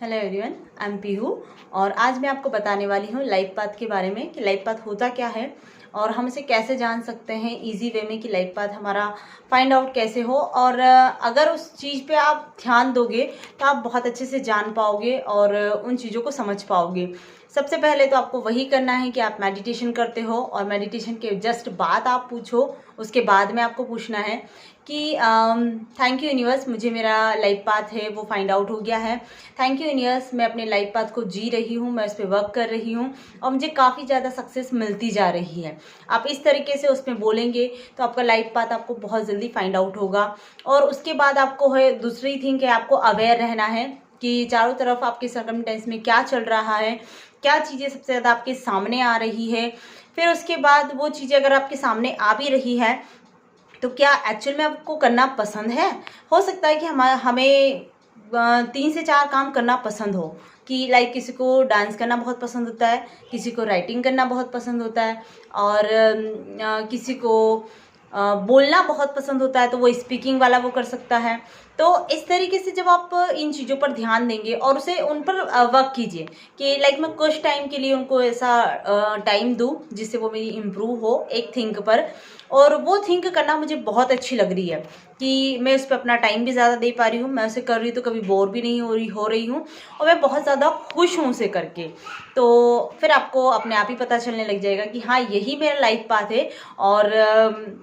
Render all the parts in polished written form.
Hello everyone, I am Pihu और आज मैं आपको बताने वाली हूँ लाइफ पाथ के बारे में कि लाइफ पाथ होता क्या है और हम इसे कैसे जान सकते हैं इजी वे में कि लाइफ पाथ हमारा फाइंड आउट कैसे हो। और अगर उस चीज़ पे आप ध्यान दोगे तो आप बहुत अच्छे से जान पाओगे और उन चीज़ों को समझ पाओगे। सबसे पहले तो आपको वही करना है कि आप मेडिटेशन करते हो और मेडिटेशन के जस्ट बाद आप पूछो, उसके बाद में आपको पूछना है कि थैंक यू यूनिवर्स, मुझे मेरा लाइफ पाथ है वो फाइंड आउट हो गया है। थैंक यू यूनिवर्स, मैं अपने लाइफ पाथ को जी रही हूँ, मैं उस पर वर्क कर रही हूँ और मुझे काफ़ी ज़्यादा सक्सेस मिलती जा रही है। आप इस तरीके से उसमें बोलेंगे तो आपका लाइफ पाथ आपको बहुत जल्दी फाइंड आउट होगा। और उसके बाद आपको है दूसरी थिंग है, आपको अवेयर रहना है कि चारों तरफ आपके सर्कमस्टेंस में क्या चल रहा है, क्या चीज़ें सबसे ज़्यादा आपके सामने आ रही है। फिर उसके बाद वो चीज़ें अगर आपके सामने आ भी रही है तो क्या एक्चुअल में आपको करना पसंद है। हो सकता है कि हमें 3 से 4 काम करना पसंद हो कि लाइक किसी को डांस करना बहुत पसंद होता है, किसी को राइटिंग करना बहुत पसंद होता है और किसी को बोलना बहुत पसंद होता है तो वो स्पीकिंग वाला वो कर सकता है। तो इस तरीके से जब आप इन चीज़ों पर ध्यान देंगे और उसे उन पर वर्क कीजिए कि लाइक मैं कुछ टाइम के लिए उनको ऐसा टाइम दूँ जिससे वो मेरी इम्प्रूव हो एक थिंक पर। और वो थिंक करना मुझे बहुत अच्छी लग रही है कि मैं उस पर अपना टाइम भी ज़्यादा दे पा रही हूँ, मैं उसे कर रही हूँ तो कभी बोर भी नहीं हो रही हूँ और मैं बहुत ज़्यादा खुश हूँ उसे करके। तो फिर आपको अपने आप ही पता चलने लग जाएगा कि हाँ यही मेरा लाइफ पाथ है। और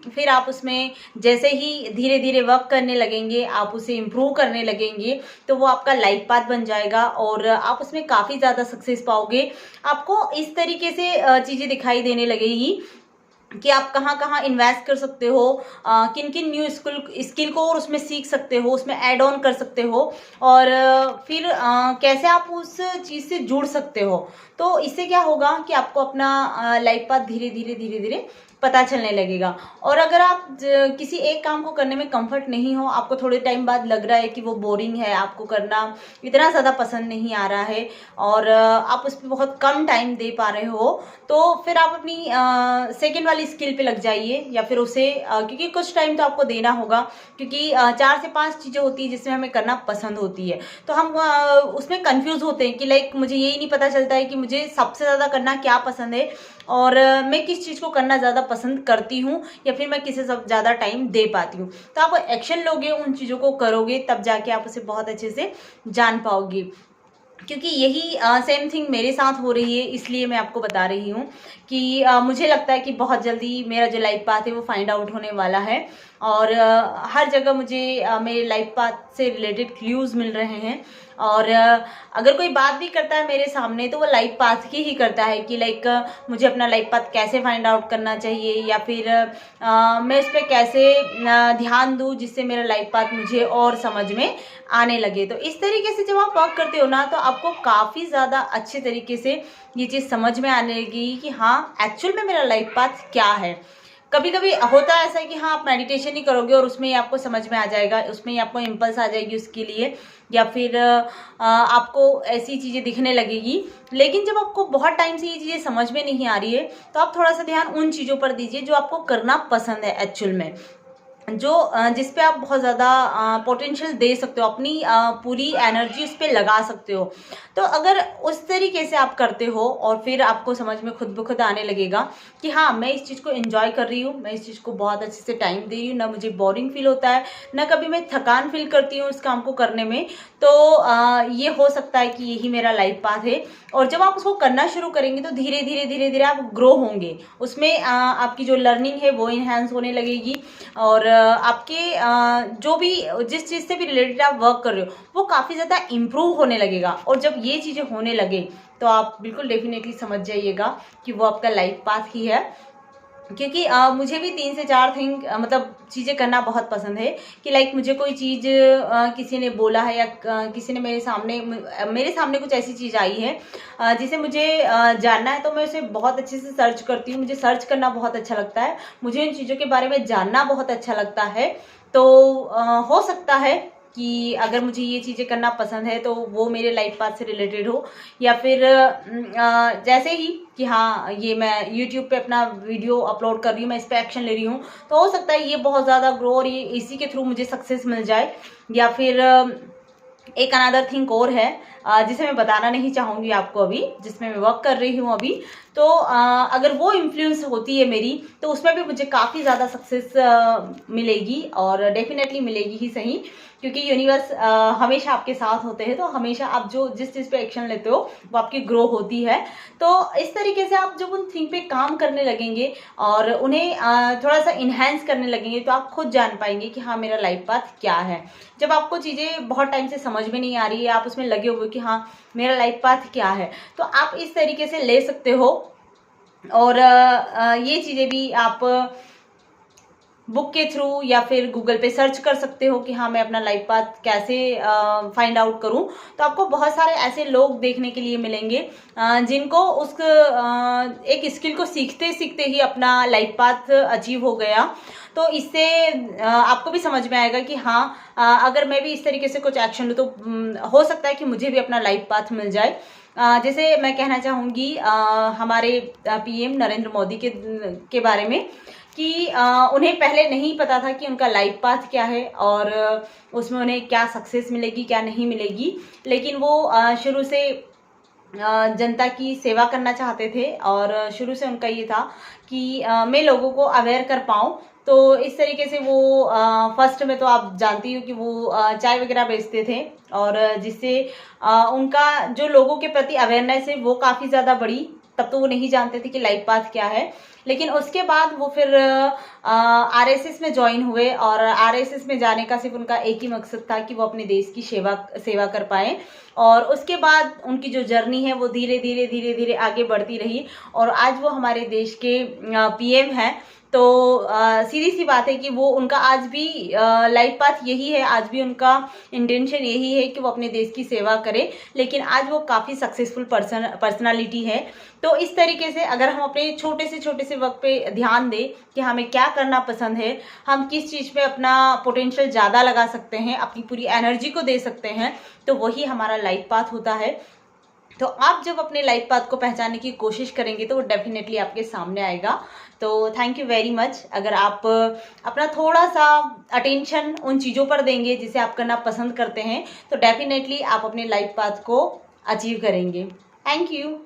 फिर आप उसमें जैसे ही धीरे धीरे वर्क करने लगेंगे, आप उसे इम्प्रूव करने लगेंगे तो वो आपका लाइफ पाथ बन जाएगा और आप उसमें काफ़ी ज़्यादा सक्सेस पाओगे। आपको इस तरीके से चीज़ें दिखाई देने लगेगी कि आप कहाँ कहाँ इन्वेस्ट कर सकते हो, किन किन न्यू स्किल को और उसमें सीख सकते हो, उसमें ऐड ऑन कर सकते हो और फिर कैसे आप उस चीज़ से जुड़ सकते हो। तो इससे क्या होगा कि आपको अपना लाइफ पाथ धीरे धीरे पता चलने लगेगा। और अगर आप किसी एक काम को करने में कंफर्ट नहीं हो, आपको थोड़े टाइम बाद लग रहा है कि वो बोरिंग है, आपको करना इतना ज़्यादा पसंद नहीं आ रहा है और आप उस पर बहुत कम टाइम दे पा रहे हो, तो फिर आप अपनी सेकेंड वाली स्किल पे लग जाइए या फिर उसे क्योंकि कुछ टाइम तो आपको देना होगा क्योंकि 4 से 5 चीज़ें होती है जिसमें हमें करना पसंद होती है। तो हम उसमें कंफ्यूज होते हैं कि लाइक मुझे यही नहीं पता चलता है कि मुझे सबसे ज़्यादा करना क्या पसंद है और मैं किस चीज़ को करना ज़्यादा पसंद करती हूँ या फिर मैं किसे सब ज़्यादा टाइम दे पाती हूँ। तो आप एक्शन लोगे, उन चीज़ों को करोगे, तब जाके आप उसे बहुत अच्छे से जान पाओगे। क्योंकि यही सेम थिंग मेरे साथ हो रही है, इसलिए मैं आपको बता रही हूँ कि मुझे लगता है कि बहुत जल्दी मेरा जो लाइफ पाथ है वो फाइंड आउट होने वाला है और हर जगह मुझे मेरे लाइफ पाथ से रिलेटेड क्लूज़ मिल रहे हैं। और अगर कोई बात भी करता है मेरे सामने तो वो लाइफ पाथ की ही करता है कि लाइक मुझे अपना लाइफ पाथ कैसे फाइंड आउट करना चाहिए या फिर मैं उस पर कैसे ध्यान दूँ जिससे मेरा लाइफ पाथ मुझे और समझ में आने लगे। तो इस तरीके से जब आप वर्क करते हो ना तो आपको काफ़ी ज़्यादा अच्छे तरीके से ये चीज़ समझ में आने लगेगी कि हाँ एक्चुअल में मेरा लाइफ पाथ क्या है। कभी कभी होता है ऐसा है कि हाँ आप मेडिटेशन ही करोगे और उसमें ही आपको समझ में आ जाएगा, उसमें ही आपको इम्पल्स आ जाएगी उसके लिए या फिर आपको ऐसी चीज़ें दिखने लगेगी। लेकिन जब आपको बहुत टाइम से ये चीज़ें समझ में नहीं आ रही है तो आप थोड़ा सा ध्यान उन चीज़ों पर दीजिए जो आपको करना पसंद है एक्चुअल में, जो जिस पे आप बहुत ज़्यादा पोटेंशियल दे सकते हो, अपनी पूरी एनर्जी उस पर लगा सकते हो। तो अगर उस तरीके से आप करते हो और फिर आपको समझ में खुद ब खुद आने लगेगा कि हाँ मैं इस चीज़ को एंजॉय कर रही हूँ, मैं इस चीज़ को बहुत अच्छे से टाइम दे रही हूँ, ना मुझे बोरिंग फील होता है, ना कभी मैं थकान फील करती हूँ इस काम को करने में। तो ये हो सकता है कि यही मेरा लाइफ पाथ है। और जब आप उसको करना शुरू करेंगे तो धीरे धीरे आप ग्रो होंगे उसमें, आपकी जो लर्निंग है वो इन्हेंस होने लगेगी और आपके जो भी जिस चीज़ से भी रिलेटेड आप वर्क कर रहे हो वो काफ़ी ज़्यादा इम्प्रूव होने लगेगा। और जब ये चीज़ें होने लगे तो आप बिल्कुल डेफिनेटली समझ जाइएगा कि वो आपका लाइफ पाथ ही है। क्योंकि मुझे भी 3 से 4 थिंग मतलब चीज़ें करना बहुत पसंद है कि लाइक मुझे कोई चीज़ किसी ने बोला है या किसी ने मेरे सामने कुछ ऐसी चीज़ आई है जिसे मुझे जानना है तो मैं उसे बहुत अच्छे से सर्च करती हूँ। मुझे सर्च करना बहुत अच्छा लगता है, मुझे इन चीज़ों के बारे में जानना बहुत अच्छा लगता है। तो हो सकता है कि अगर मुझे ये चीज़ें करना पसंद है तो वो मेरे लाइफ पाथ से रिलेटेड हो या फिर जैसे ही कि हाँ ये मैं यूट्यूब पे अपना वीडियो अपलोड कर रही हूँ, मैं इस पर एक्शन ले रही हूँ तो हो सकता है ये बहुत ज़्यादा ग्रो और ये इसी के थ्रू मुझे सक्सेस मिल जाए। या फिर एक अनदर थिंग और है जिसे मैं बताना नहीं चाहूँगी आपको अभी, जिसमें मैं वर्क कर रही हूँ अभी। तो अगर वो इन्फ्लुएंस होती है मेरी, तो उसमें भी मुझे काफ़ी ज़्यादा सक्सेस मिलेगी, और डेफिनेटली मिलेगी ही सही, क्योंकि यूनिवर्स हमेशा आपके साथ होते हैं। तो हमेशा आप जो जिस चीज़ पे एक्शन लेते हो वो आपकी ग्रो होती है। तो इस तरीके से आप जब उन थिंग पे काम करने लगेंगे और उन्हें थोड़ा सा इन्हेंस करने लगेंगे, तो आप खुद जान पाएंगे कि हाँ, मेरा लाइफ पाथ क्या है। जब आपको चीज़ें बहुत टाइम से समझ में नहीं आ रही है, आप उसमें लगे हुए कि हाँ, मेरा लाइफ पाथ क्या है, तो आप इस तरीके से ले सकते हो। और ये चीज़ें भी आप बुक के थ्रू या फिर गूगल पे सर्च कर सकते हो कि हाँ, मैं अपना लाइफ पाथ कैसे फाइंड आउट करूं। तो आपको बहुत सारे ऐसे लोग देखने के लिए मिलेंगे जिनको उस एक स्किल को सीखते सीखते ही अपना लाइफ पाथ अचीव हो गया। तो इससे आपको भी समझ में आएगा कि हाँ, अगर मैं भी इस तरीके से कुछ एक्शन लूँ तो हो सकता है कि मुझे भी अपना लाइफ पाथ मिल जाए। जैसे मैं कहना चाहूँगी हमारे पीएम नरेंद्र मोदी के बारे में कि उन्हें पहले नहीं पता था कि उनका लाइफ पाथ क्या है और उसमें उन्हें क्या सक्सेस मिलेगी, क्या नहीं मिलेगी। लेकिन वो शुरू से जनता की सेवा करना चाहते थे, और शुरू से उनका ये था कि मैं लोगों को अवेयर कर पाऊँ। तो इस तरीके से वो फर्स्ट में तो आप जानती हो कि वो चाय वगैरह बेचते थे, और जिससे उनका जो लोगों के प्रति अवेयरनेस है वो काफ़ी ज़्यादा बढ़ी। तब तो वो नहीं जानते थे कि लाइफ पाथ क्या है। लेकिन उसके बाद वो फिर आरएसएस में ज्वाइन हुए, और आरएसएस में जाने का सिर्फ उनका एक ही मकसद था कि वो अपने देश की सेवा कर पाए। और उसके बाद उनकी जो जर्नी है वो धीरे धीरे धीरे धीरे आगे बढ़ती रही, और आज वो हमारे देश के पीएम हैं। तो सीधी सी बात है कि वो उनका आज भी लाइफ पाथ यही है, आज भी उनका इंटेंशन यही है कि वो अपने देश की सेवा करे। लेकिन आज वो काफ़ी सक्सेसफुल पर्सनालिटी है। तो इस तरीके से अगर हम अपने छोटे से वक्त पे ध्यान दें कि हमें क्या करना पसंद है, हम किस चीज़ पे अपना पोटेंशियल ज़्यादा लगा सकते हैं, अपनी पूरी एनर्जी को दे सकते हैं, तो वही हमारा लाइफ पाथ होता है। तो आप जब अपने लाइफ पाथ को पहचानने की कोशिश करेंगे तो वो डेफिनेटली आपके सामने आएगा। तो थैंक यू वेरी मच। अगर आप अपना थोड़ा सा अटेंशन उन चीज़ों पर देंगे जिसे आप करना पसंद करते हैं, तो डेफिनेटली आप अपने लाइफ पाथ को अचीव करेंगे। Thank you.